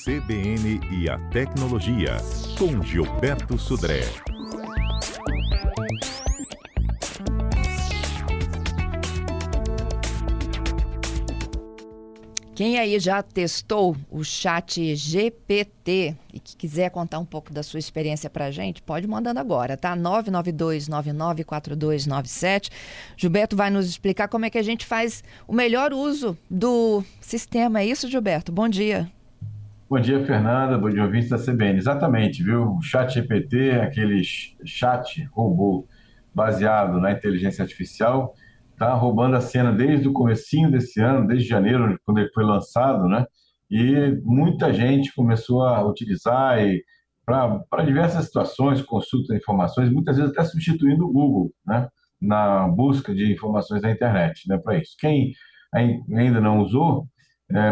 CBN e a Tecnologia, com Gilberto Sudré. Quem aí já testou o chat GPT e que quiser contar um pouco da sua experiência para a gente, pode ir mandando agora, tá? 992994297. Gilberto vai nos explicar como é que a gente faz o melhor uso do sistema. É isso, Gilberto? Bom dia. Bom dia, Fernanda. Bom dia, ouvintes da CBN. Exatamente, viu? O chat GPT, aquele chat robô baseado na inteligência artificial, está roubando a cena desde o comecinho desse ano, desde janeiro, quando ele foi lançado, né? E muita gente começou a utilizar para diversas situações, consulta de informações, muitas vezes até substituindo o Google, né? Na busca de informações na internet, né? Para isso. Quem ainda não usou,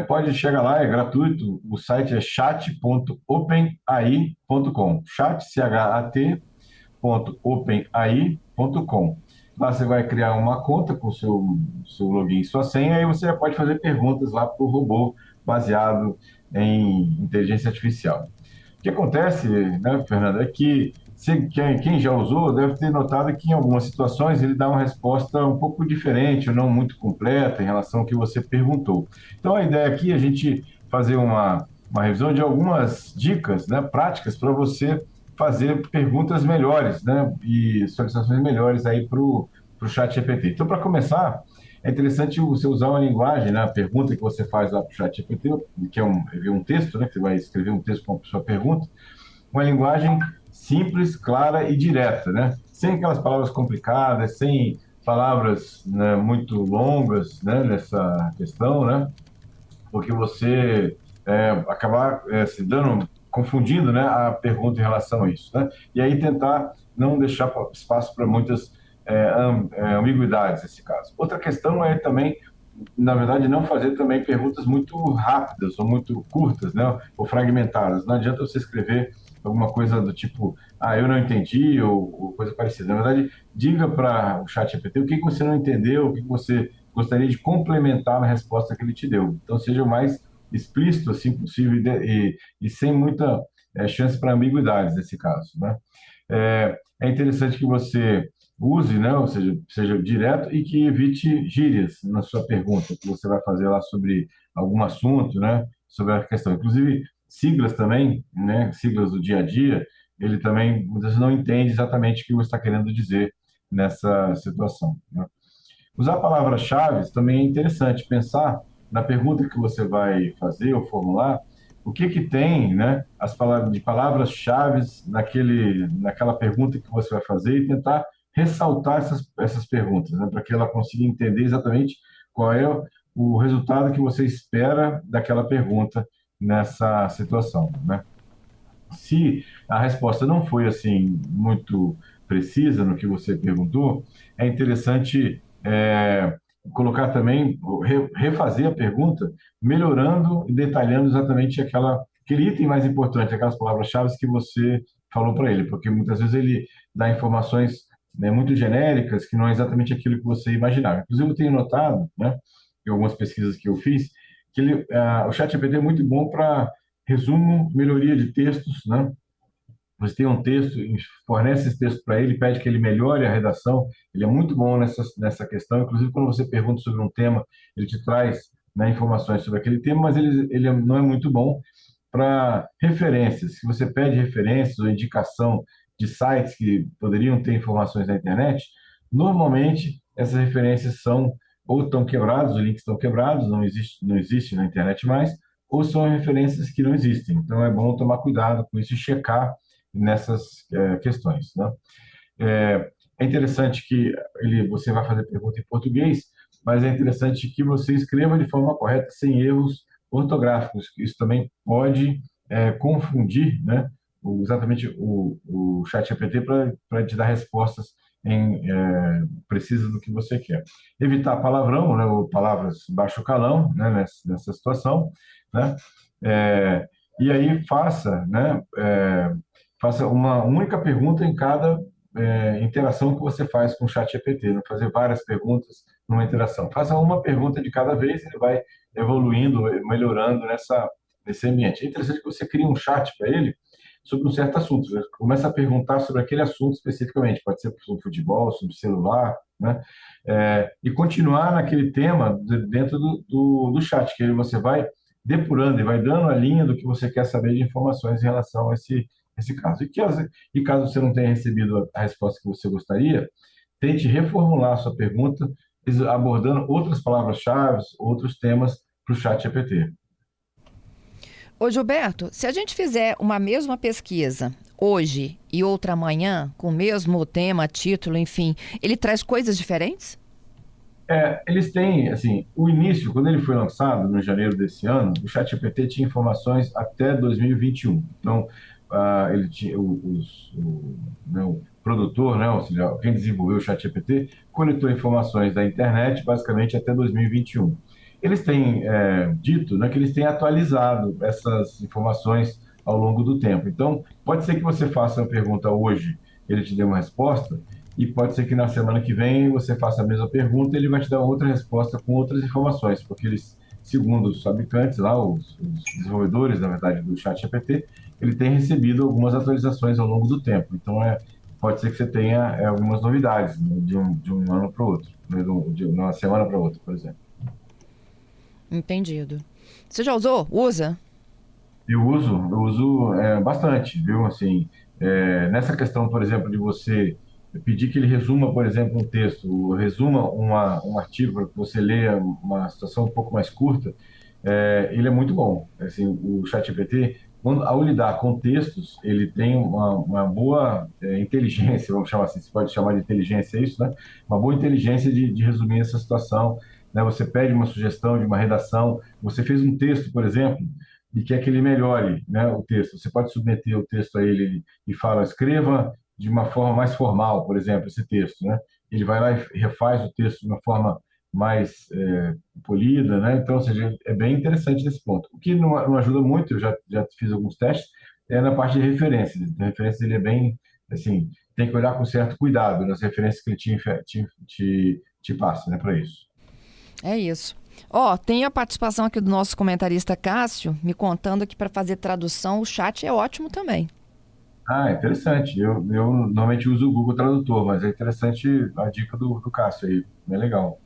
pode chegar lá, é gratuito. O site é chat.openai.com. Chat, chat.openai.com. Lá você vai criar uma conta com seu login e sua senha, e você já pode fazer perguntas lá para o robô baseado em inteligência artificial. O que acontece, né, Fernanda, é que quem já usou deve ter notado que em algumas situações ele dá uma resposta um pouco diferente ou não muito completa em relação ao que você perguntou. Então a ideia aqui é a gente fazer uma revisão de algumas dicas, né, práticas para você fazer perguntas melhores, né, e solicitações melhores aí para o chat GPT. Então, para começar, é interessante você usar uma linguagem, né, a pergunta que você faz lá para o chat GPT, que é um texto, né, que você vai escrever um texto com a sua pergunta, uma linguagem simples, clara e direta, né? Sem aquelas palavras complicadas, sem palavras, né, muito longas, né, nessa questão, né? Porque você acabar confundindo, né, a pergunta em relação a isso, né? E aí tentar não deixar espaço para muitas ambiguidades nesse caso. Outra questão é também, na verdade, não fazer também perguntas muito rápidas ou muito curtas, né, ou fragmentadas. Não adianta você escrever alguma coisa do tipo, eu não entendi, ou coisa parecida. Na verdade, diga para o chat GPT o que você não entendeu, o que você gostaria de complementar na resposta que ele te deu. Então, seja o mais explícito assim possível e sem muita chance para ambiguidades nesse caso, né? É interessante que você use, né, ou seja direto e que evite gírias na sua pergunta, que você vai fazer lá sobre algum assunto, né, sobre a questão. Inclusive, siglas também, né, siglas do dia a dia, ele também muitas vezes não entende exatamente o que você está querendo dizer nessa situação, né? Usar palavras-chave também é interessante, pensar na pergunta que você vai fazer ou formular, o que tem, né, de palavras-chave naquela pergunta que você vai fazer e tentar ressaltar essas perguntas, né, para que ela consiga entender exatamente qual é o resultado que você espera daquela pergunta nessa situação, né? Se a resposta não foi assim muito precisa no que você perguntou, é interessante colocar também, refazer a pergunta, melhorando e detalhando exatamente aquele item mais importante, aquelas palavras-chave que você falou para ele, porque muitas vezes ele dá informações, né, muito genéricas, que não é exatamente aquilo que você imaginava. Inclusive, eu tenho notado, né, em algumas pesquisas que eu fiz, que o ChatGPT é muito bom para resumo, melhoria de textos, né? Você tem um texto, fornece esse texto para ele, pede que ele melhore a redação. Ele é muito bom nessa questão. Inclusive, quando você pergunta sobre um tema, ele te traz, né, informações sobre aquele tema, mas ele não é muito bom para referências. Se você pede referências ou indicação de sites que poderiam ter informações na internet, normalmente essas referências são ou estão quebrados, os links estão quebrados, não existe na internet mais, ou são referências que não existem. Então, é bom tomar cuidado com isso e checar nessas questões, né? É interessante que você vai fazer pergunta em português, mas é interessante que você escreva de forma correta, sem erros ortográficos. Isso também pode confundir, né, exatamente o ChatGPT para te dar respostas precisas do que você quer. Evitar palavrão, né, ou palavras baixo calão, né, nessa situação, né? E aí faça uma única pergunta em cada interação que você faz com o ChatGPT, não fazer várias perguntas numa interação. Faça uma pergunta de cada vez e ele vai evoluindo, melhorando nesse ambiente. É interessante que você crie um chat para ele sobre um certo assunto. Você começa a perguntar sobre aquele assunto especificamente, pode ser sobre futebol, sobre celular, né? E continuar naquele tema dentro do chat, que aí você vai depurando e vai dando a linha do que você quer saber de informações em relação a esse caso. E caso você não tenha recebido a resposta que você gostaria, tente reformular a sua pergunta abordando outras palavras-chave, outros temas para o chat GPT. Ô Gilberto, se a gente fizer uma mesma pesquisa hoje e outra amanhã, com o mesmo tema, título, enfim, ele traz coisas diferentes? Eles têm, assim, o início, quando ele foi lançado, no janeiro desse ano, o ChatGPT tinha informações até 2021. Então, ele tinha, né, o produtor, né, ou seja, quem desenvolveu o ChatGPT, coletou informações da internet, basicamente, até 2021. Eles têm dito, né, que eles têm atualizado essas informações ao longo do tempo. Então, pode ser que você faça uma pergunta hoje, ele te dê uma resposta, e pode ser que na semana que vem você faça a mesma pergunta e ele vai te dar outra resposta com outras informações, porque eles, segundo os fabricantes lá, os desenvolvedores, na verdade, do ChatGPT, ele tem recebido algumas atualizações ao longo do tempo. Então, pode ser que você tenha algumas novidades, né, de um ano para o outro, né, de uma semana para outra, por exemplo. Entendido. Você já usou? Usa? Eu uso bastante, viu? Assim, nessa questão, por exemplo, de você pedir que ele resuma, por exemplo, um texto, resuma um artigo para que você leia uma situação um pouco mais curta, ele é muito bom. Assim, o ChatGPT, ao lidar com textos, ele tem uma boa inteligência, vamos chamar assim, você pode chamar de inteligência, é isso, né? Uma boa inteligência de resumir essa situação, né? Você pede uma sugestão de uma redação, você fez um texto, por exemplo, e quer que ele melhore, né, o texto. Você pode submeter o texto a ele e fala, escreva de uma forma mais formal, por exemplo, esse texto, né? Ele vai lá e refaz o texto de uma forma mais polida, né? Então, ou seja, é bem interessante nesse ponto. O que não ajuda muito, eu já fiz alguns testes, é na parte de referências. A referência ele é bem, assim, tem que olhar com certo cuidado nas referências que ele te passa, né, para isso. É isso. Tem a participação aqui do nosso comentarista Cássio, me contando que para fazer tradução o chat é ótimo também. Interessante. Eu normalmente uso o Google Tradutor, mas é interessante a dica do Cássio aí, bem legal.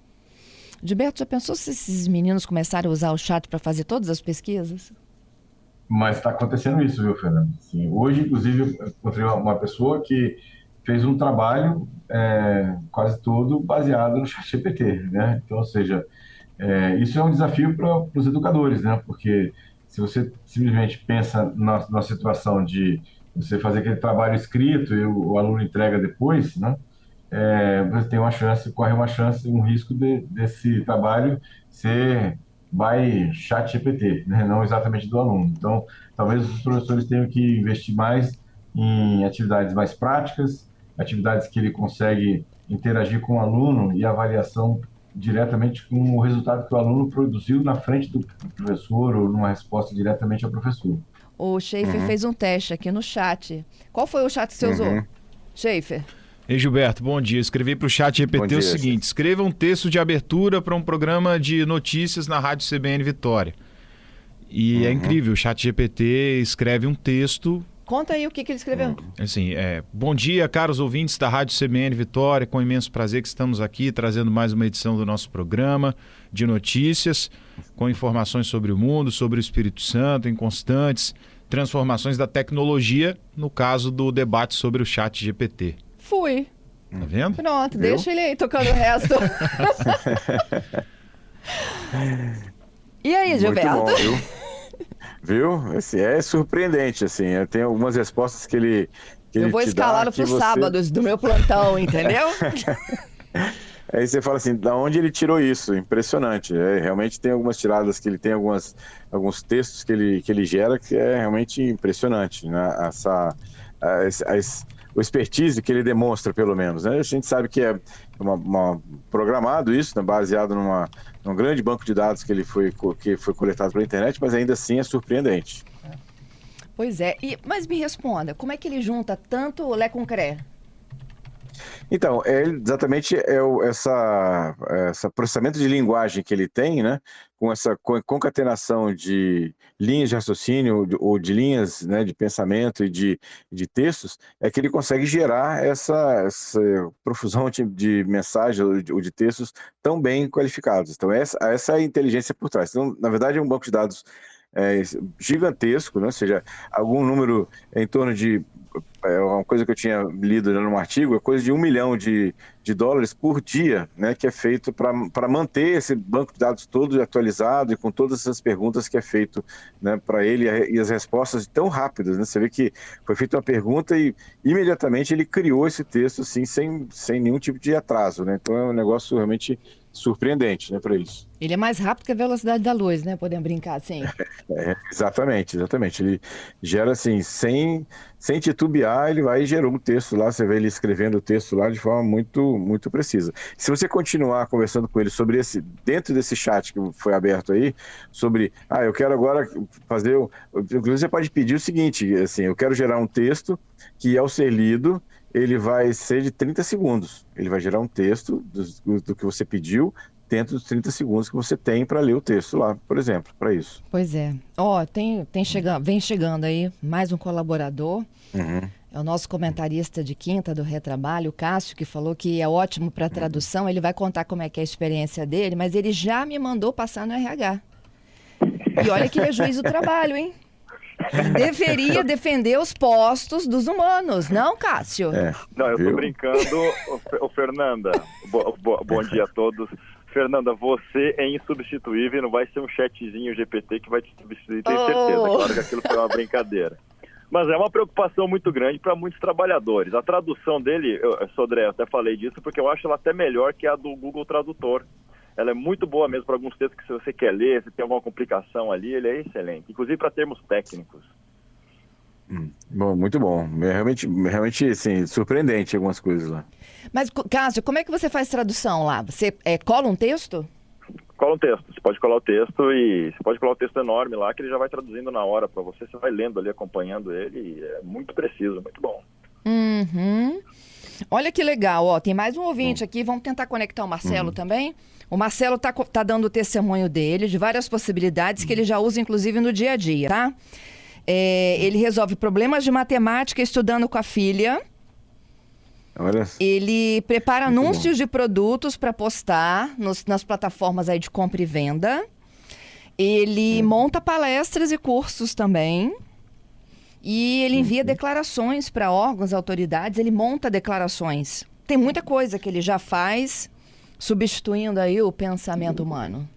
Gilberto, já pensou se esses meninos começarem a usar o chat para fazer todas as pesquisas? Mas está acontecendo isso, viu, Fernando? Sim, hoje, inclusive, eu encontrei uma pessoa que fez um trabalho quase todo baseado no ChatGPT, né? Então, ou seja, isso é um desafio para os educadores, né? Porque se você simplesmente pensa na situação de você fazer aquele trabalho escrito e o aluno entrega depois, né? Você tem corre um risco desse trabalho ser by ChatGPT, né? Não exatamente do aluno. Então, talvez os professores tenham que investir mais em atividades mais práticas, atividades que ele consegue interagir com o aluno e avaliação diretamente com o resultado que o aluno produziu na frente do professor ou numa resposta diretamente ao professor. O Schaefer fez um teste aqui no chat. Qual foi o chat que você usou? Schaefer. Ei, Gilberto, bom dia. Escrevi para o ChatGPT o seguinte: escreva um texto de abertura para um programa de notícias na Rádio CBN Vitória. E é incrível, o ChatGPT escreve um texto. Conta aí o que ele escreveu. Assim, bom dia, caros ouvintes da Rádio CBN Vitória. Com imenso prazer que estamos aqui trazendo mais uma edição do nosso programa de notícias, com informações sobre o mundo, sobre o Espírito Santo, em constantes transformações da tecnologia, no caso do debate sobre o ChatGPT. Fui. Tá vendo? Pronto, deixa ele aí tocando o resto. E aí, Gilberto? Muito bom, viu? Assim, é surpreendente, assim. Eu tenho algumas respostas que ele eu vou escalá-lo para os sábados do meu plantão, entendeu? Aí você fala assim, da onde ele tirou isso? Impressionante. Realmente tem algumas tiradas que ele tem, alguns textos que ele gera que é realmente impressionante, né? O expertise que ele demonstra, pelo menos, né? A gente sabe que é programado isso, né? Baseado num grande banco de dados que foi coletado pela internet, mas ainda assim é surpreendente. Pois é. Mas me responda, como é que ele junta tanto o Lé com Cré? Então, exatamente esse processamento de linguagem que ele tem, né, com essa concatenação de linhas de raciocínio ou de linhas, né, de pensamento e de textos, é que ele consegue gerar essa profusão de mensagens ou de textos tão bem qualificados. Então, essa é a inteligência por trás. Então, na verdade, é um banco de dados gigantesco, né? Ou seja, algum número em torno de uma coisa que eu tinha lido num artigo, é coisa de $1 milhão de dólares por dia, né, que é feito para manter esse banco de dados todo atualizado e com todas essas perguntas que é feito, né, para ele, e as respostas tão rápidas, né? Você vê que foi feita uma pergunta e imediatamente ele criou esse texto assim, sem nenhum tipo de atraso, né? Então é um negócio realmente surpreendente, né, para isso. Ele é mais rápido que a velocidade da luz, né? Podemos brincar assim. Exatamente. Ele gera assim, sem titubear, ele vai e gerou um texto lá, você vê ele escrevendo o texto lá de forma muito, muito precisa. Se você continuar conversando com ele sobre dentro desse chat que foi aberto aí, sobre, eu quero agora fazer, inclusive você pode pedir o seguinte, assim, eu quero gerar um texto que ao ser lido, ele vai ser de 30 segundos. Ele vai gerar um texto do que você pediu dentro dos 30 segundos que você tem para ler o texto lá, por exemplo, para isso. Pois é. Vem chegando aí mais um colaborador. Uhum. É o nosso comentarista de quinta do Retrabalho, o Cássio, que falou que é ótimo para tradução. Ele vai contar como é que é a experiência dele, mas ele já me mandou passar no RH. E olha que ele é juiz do trabalho, hein? Deveria defender os postos dos humanos, não, Cássio? Não, eu tô brincando. Fernanda, bom dia a todos. Fernanda, você é insubstituível, não vai ser um chatzinho GPT que vai te substituir, tenho certeza. Claro que aquilo foi uma brincadeira. Mas é uma preocupação muito grande para muitos trabalhadores. A tradução dele, Sodré, eu até falei disso, porque eu acho ela até melhor que a do Google Tradutor. Ela é muito boa mesmo para alguns textos que se você quer ler, se tem alguma complicação ali, ele é excelente. Inclusive para termos técnicos. Bom, muito bom. Realmente assim, surpreendente algumas coisas lá. Mas, Cássio, como é que você faz tradução lá? Você cola um texto? Cola um texto. Você pode colar o texto e você pode colar um texto enorme lá que ele já vai traduzindo na hora para você. Você vai lendo ali, acompanhando ele e é muito preciso, muito bom. Uhum. Olha que legal, ó. Tem mais um ouvinte aqui. Vamos tentar conectar o Marcelo também. O Marcelo tá dando o testemunho dele de várias possibilidades que ele já usa, inclusive, no dia a dia, tá? Ele resolve problemas de matemática estudando com a filha. Olha. Ele prepara anúncios de produtos para postar nas plataformas aí de compra e venda. Ele monta palestras e cursos também. E ele envia declarações para órgãos, autoridades. Ele monta declarações. Tem muita coisa que ele já faz, substituindo aí o pensamento humano.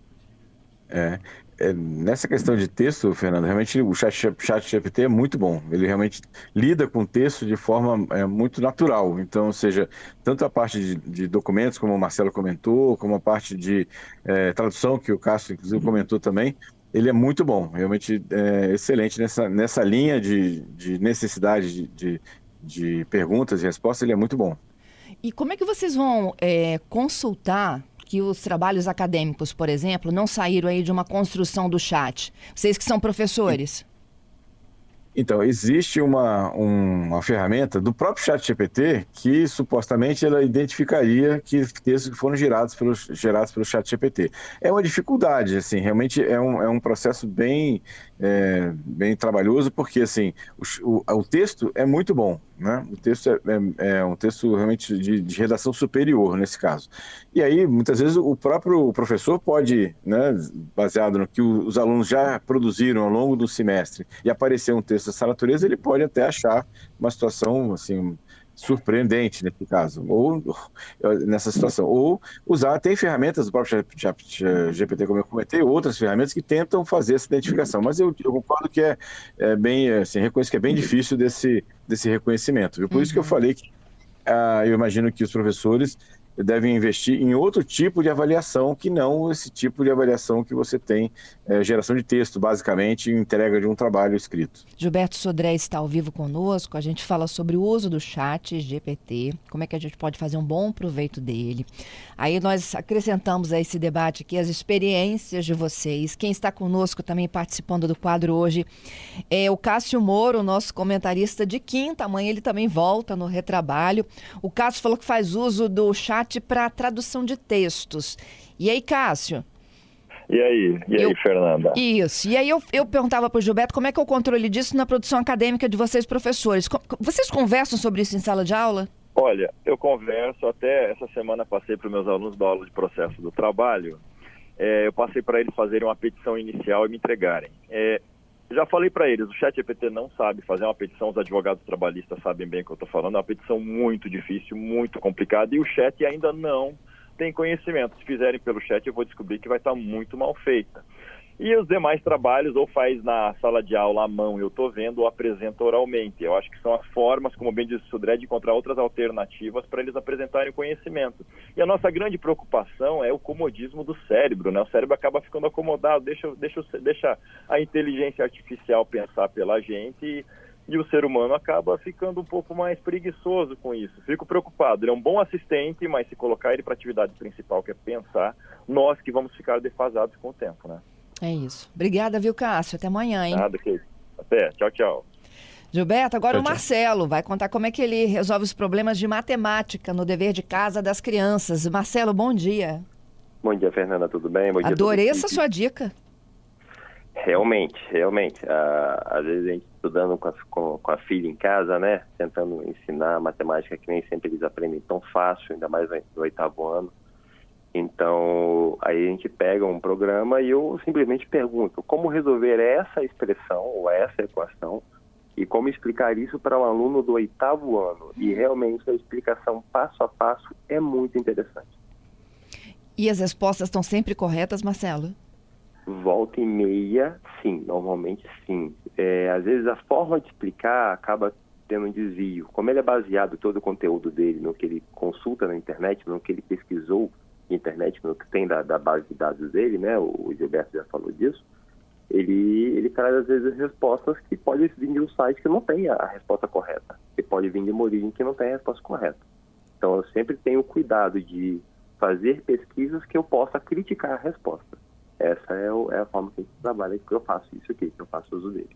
Nessa questão de texto, Fernando, realmente o ChatGPT é muito bom. Ele realmente lida com texto de forma muito natural. Então, ou seja, tanto a parte de documentos, como o Marcelo comentou, como a parte de tradução, que o Cássio, inclusive, comentou também, ele é muito bom. Realmente excelente nessa linha de necessidade de perguntas e respostas, ele é muito bom. E como é que vocês vão consultar que os trabalhos acadêmicos, por exemplo, não saíram aí de uma construção do chat? Vocês que são professores. Então, existe uma ferramenta do próprio ChatGPT que supostamente ela identificaria que textos que foram gerados pelo ChatGPT. É uma dificuldade, assim, realmente é um processo bem trabalhoso, porque assim, o texto é muito bom, né? O texto é um texto realmente de redação superior, nesse caso. E aí, muitas vezes, o próprio professor pode, né, baseado no que os alunos já produziram ao longo do semestre, e aparecer um texto dessa natureza, ele pode até achar uma situação, assim, surpreendente nesse caso, ou nessa situação, ou usar, tem ferramentas do próprio GPT, como eu comentei, outras ferramentas que tentam fazer essa identificação, mas eu concordo que é bem, assim, reconheço que é bem difícil desse reconhecimento, viu? Por isso que eu falei que eu imagino que os professores devem investir em outro tipo de avaliação que não esse tipo de avaliação que você tem, geração de texto, basicamente, e entrega de um trabalho escrito. Gilberto Sodré está ao vivo conosco. A gente fala sobre o uso do chat GPT, como é que a gente pode fazer um bom proveito dele. Aí nós acrescentamos a esse debate aqui as experiências de vocês. Quem está conosco também participando do quadro hoje é o Cássio Moro, nosso comentarista de quinta. Amanhã ele também volta no Retrabalho. O Cássio falou que faz uso do chat para tradução de textos. E aí, Cássio? E aí, Fernanda? Isso. E aí eu perguntava para o Gilberto como é que é o controle disso na produção acadêmica de vocês, professores. Vocês conversam sobre isso em sala de aula? Olha, eu converso, até essa semana passei para os meus alunos da aula de processo do trabalho, eu passei para eles fazerem uma petição inicial e me entregarem. Já falei para eles, o ChatGPT não sabe fazer uma petição, os advogados trabalhistas sabem bem o que eu estou falando, é uma petição muito difícil, muito complicada, e o chat ainda não tem conhecimento. Se fizerem pelo chat, eu vou descobrir que vai estar muito mal feita. E os demais trabalhos, ou faz na sala de aula à mão, eu estou vendo, ou apresenta oralmente. Eu acho que são as formas, como bem disse o Sodré, de encontrar outras alternativas para eles apresentarem o conhecimento. E a nossa grande preocupação é o comodismo do cérebro, né? O cérebro acaba ficando acomodado, deixa a inteligência artificial pensar pela gente e o ser humano acaba ficando um pouco mais preguiçoso com isso. Fico preocupado. Ele é um bom assistente, mas se colocar ele para a atividade principal, que é pensar, nós que vamos ficar defasados com o tempo, né? É isso. Obrigada, viu, Cássio? Até amanhã, hein? Nada, que até. Tchau, tchau. Gilberto, agora Tchau, o tchau. Marcelo vai contar como é que ele resolve os problemas de matemática no dever de casa das crianças. Marcelo, bom dia. Bom dia, Fernanda, tudo bem? Bom dia a Adorei todos. essa sua dica. Realmente. Às vezes a gente estudando com a filha em casa, né? Tentando ensinar matemática que nem sempre eles aprendem tão fácil, ainda mais no 8º ano. Então, aí a gente pega um programa e eu simplesmente pergunto como resolver essa expressão ou essa equação e como explicar isso para um aluno do 8º ano. E realmente a explicação passo a passo é muito interessante. E as respostas estão sempre corretas, Marcelo? Volta e meia, sim, normalmente sim. Às vezes a forma de explicar acaba tendo um desvio. Como ele é baseado todo o conteúdo dele no que ele consulta na internet, no que ele pesquisou na internet, no que tem da base de dados dele, né? O Gilberto já falou disso. Ele traz às vezes respostas que podem vir de um site que não tem a resposta correta. E pode vir de uma origem que não tem a resposta correta. Então eu sempre tenho cuidado de fazer pesquisas que eu possa criticar a resposta. Essa é a forma que a gente trabalha, que eu faço isso aqui, que eu faço uso dele.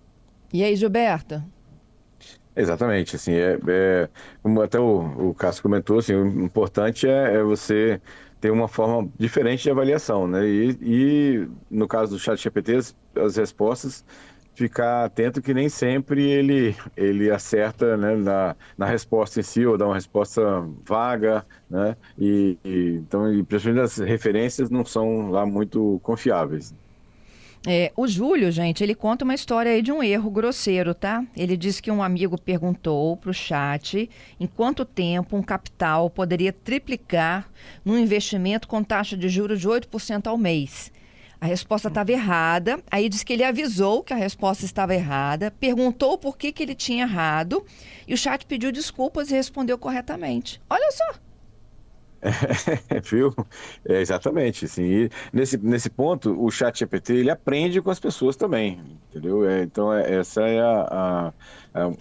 E aí, Gilberto? Exatamente, assim, como até o Cássio comentou, assim, o importante é você ter uma forma diferente de avaliação, né? E no caso do ChatGPT, as respostas, ficar atento que nem sempre ele acerta, né, na resposta em si, ou dá uma resposta vaga, né? Então, principalmente as referências não são lá muito confiáveis. O Júlio, gente, ele conta uma história aí de um erro grosseiro, tá? Ele disse que um amigo perguntou para o chat em quanto tempo um capital poderia triplicar num investimento com taxa de juros de 8% ao mês. A resposta estava errada, aí disse que ele avisou que a resposta estava errada, perguntou por que ele tinha errado e o chat pediu desculpas e respondeu corretamente. Olha só! Viu? Exatamente, assim, e nesse ponto o ChatGPT ele aprende com as pessoas também, entendeu? Então essa é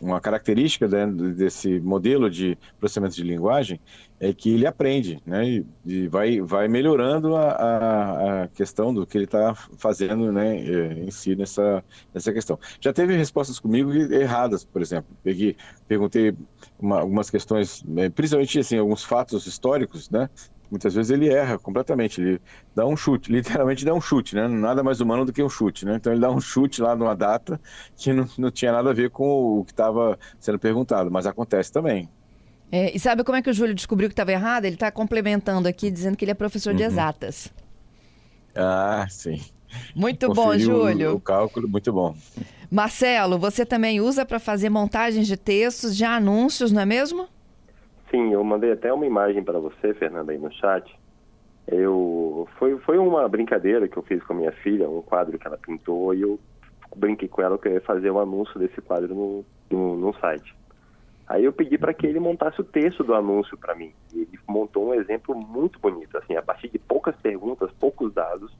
uma característica, né, desse modelo de processamento de linguagem, é que ele aprende, né, e vai melhorando a questão do que ele está fazendo, né, em si nessa questão. Já teve respostas comigo erradas, por exemplo, perguntei algumas questões, principalmente assim, alguns fatos históricos, né? Muitas vezes ele erra completamente, ele dá um chute, literalmente dá um chute, né? Nada mais humano do que um chute, né? Então ele dá um chute lá numa data que não tinha nada a ver com o que estava sendo perguntado, mas acontece também. E sabe como é que o Júlio descobriu que estava errado? Ele está complementando aqui, dizendo que ele é professor de exatas. Ah, sim. Muito bom, Conferiu Júlio. o cálculo, muito bom. Marcelo, você também usa para fazer montagens de textos, de anúncios, não é mesmo? Sim, eu mandei até uma imagem para você, Fernanda, aí no chat. Foi uma brincadeira que eu fiz com a minha filha, um quadro que ela pintou, e eu brinquei com ela que eu ia fazer um anúncio desse quadro no site. Aí eu pedi para que ele montasse o texto do anúncio para mim. E ele montou um exemplo muito bonito, assim, a partir de poucas perguntas, poucos dados,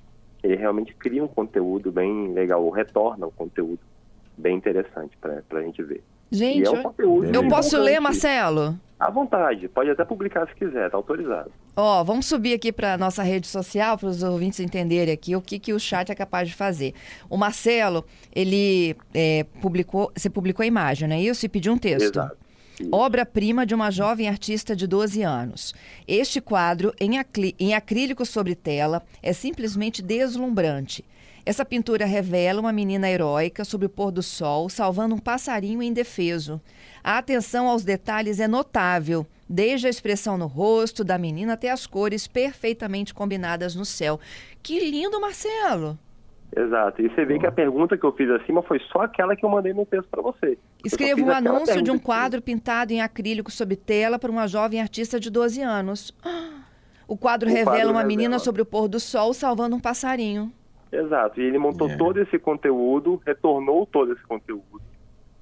ele realmente cria um conteúdo bem legal, ou retorna um conteúdo bem interessante para a gente ver. Gente, E é um conteúdo eu posso ler, importante. Marcelo? À vontade, pode até publicar se quiser, tá autorizado. Ó, vamos subir aqui para nossa rede social para os ouvintes entenderem aqui o que o chat é capaz de fazer. O Marcelo, ele você publicou a imagem, não é isso? E pediu um texto. Exato. Isso. Obra-prima de uma jovem artista de 12 anos. Este quadro, em acrílico sobre tela, é simplesmente deslumbrante. Essa pintura revela uma menina heróica sob o pôr do sol, salvando um passarinho indefeso. A atenção aos detalhes é notável, desde a expressão no rosto da menina até as cores perfeitamente combinadas no céu. Que lindo, Marcelo! Exato. E você vê que a pergunta que eu fiz acima foi só aquela que eu mandei no texto para você. Escreva um anúncio de um quadro pintado em acrílico sob tela para uma jovem artista de 12 anos. O quadro revela uma menina sobre o pôr do sol salvando um passarinho. Exato. E ele montou todo esse conteúdo, retornou todo esse conteúdo,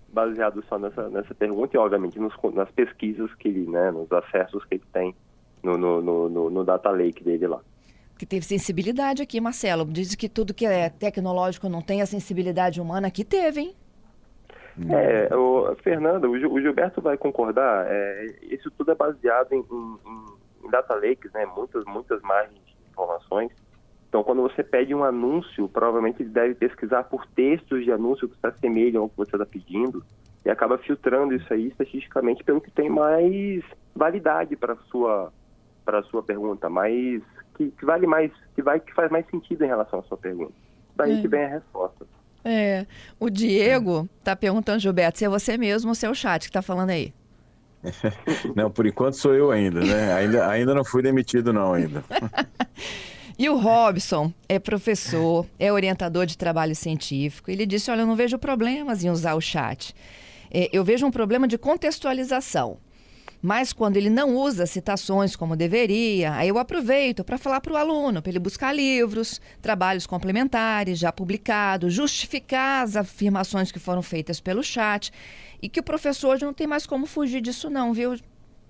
baseado só nessa pergunta e, obviamente, nas pesquisas que ele, né, nos acessos que ele tem no data lake dele lá. Que teve sensibilidade aqui, Marcelo. Diz que tudo que é tecnológico não tem a sensibilidade humana. Aqui teve, hein? Fernanda, o Gilberto vai concordar, isso tudo é baseado em data lakes, né? Muitas margens de informações. Então, quando você pede um anúncio, provavelmente ele deve pesquisar por textos de anúncio que se assemelham ao que você está pedindo e acaba filtrando isso aí estatisticamente pelo que tem mais validade para a sua pergunta, mais que vale mais, que faz mais sentido em relação à sua pergunta. Daí que vem a resposta. O Diego está perguntando, Gilberto, se é você mesmo ou se é o chat que está falando aí. Não, por enquanto sou eu ainda, né? Ainda não fui demitido não ainda. E o Robson é professor, é orientador de trabalho científico. Ele disse, olha, eu não vejo problemas em usar o chat. Eu vejo um problema de contextualização. Mas quando ele não usa citações como deveria, aí eu aproveito para falar para o aluno, para ele buscar livros, trabalhos complementares já publicados, justificar as afirmações que foram feitas pelo chat e que o professor hoje não tem mais como fugir disso não, viu?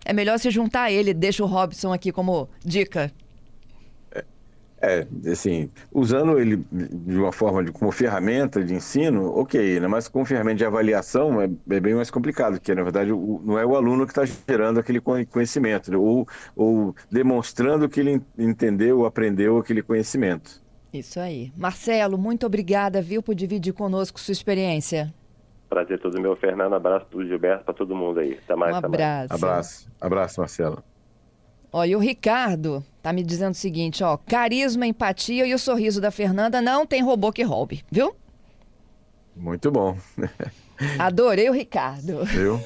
É melhor se juntar a ele, deixa o Robson aqui como dica. Assim, usando ele de uma forma como ferramenta de ensino, ok, né? Mas como ferramenta de avaliação é bem mais complicado, porque na verdade não é o aluno que está gerando aquele conhecimento, né? ou demonstrando que ele entendeu, aprendeu aquele conhecimento. Isso aí. Marcelo, muito obrigada, viu, por dividir conosco sua experiência. Prazer todo meu, Fernando. Abraço para o Gilberto, para todo mundo aí. Até mais. Um abraço. Abraço, Marcelo. Ó, e o Ricardo tá me dizendo o seguinte, ó, carisma, empatia e o sorriso da Fernanda não tem robô que roube, viu? Muito bom. Adorei o Ricardo. Viu?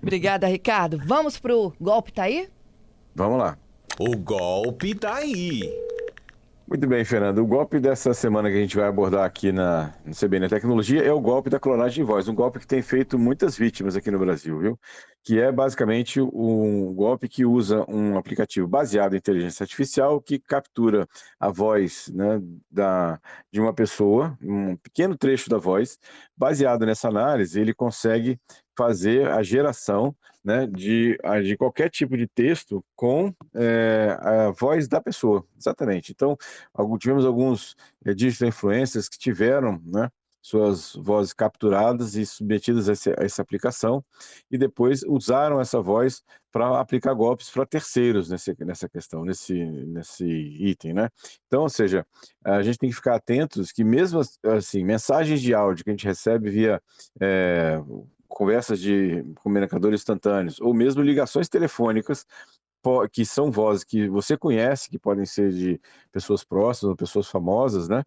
Obrigada, Ricardo. Vamos pro Golpe Tá Aí? Vamos lá. O golpe tá aí. Muito bem, Fernando. O golpe dessa semana que a gente vai abordar aqui no CBN Tecnologia é o golpe da clonagem de voz, um golpe que tem feito muitas vítimas aqui no Brasil, viu? Que é basicamente um golpe que usa um aplicativo baseado em inteligência artificial que captura a voz, né, de uma pessoa, um pequeno trecho da voz. Baseado nessa análise, ele consegue fazer a geração, né, de qualquer tipo de texto com a voz da pessoa, exatamente. Então, tivemos alguns digital influencers que tiveram, né, suas vozes capturadas e submetidas a essa aplicação e depois usaram essa voz para aplicar golpes para terceiros nessa questão, nesse item, né? Então, ou seja, a gente tem que ficar atentos que mesmo assim, mensagens de áudio que a gente recebe via conversas de comunicadores instantâneos ou mesmo ligações telefônicas que são vozes que você conhece, que podem ser de pessoas próximas ou pessoas famosas, né?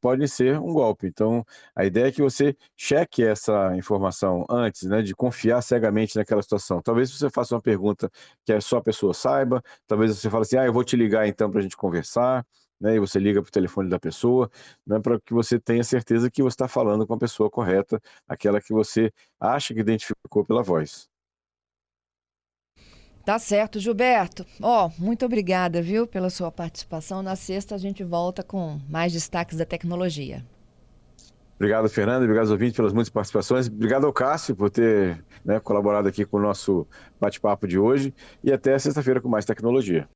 Pode ser um golpe. Então, a ideia é que você cheque essa informação antes, né, de confiar cegamente naquela situação. Talvez você faça uma pergunta que só a pessoa saiba, talvez você fale assim, eu vou te ligar então para a gente conversar, né, e você liga para o telefone da pessoa, né, para que você tenha certeza que você está falando com a pessoa correta, aquela que você acha que identificou pela voz. Tá certo, Gilberto. Ó, muito obrigada, viu, pela sua participação. Na sexta a gente volta com mais destaques da tecnologia. Obrigado, Fernando. Obrigado aos ouvintes pelas muitas participações. Obrigado ao Cássio por ter, né, colaborado aqui com o nosso bate-papo de hoje. E até sexta-feira com mais tecnologia.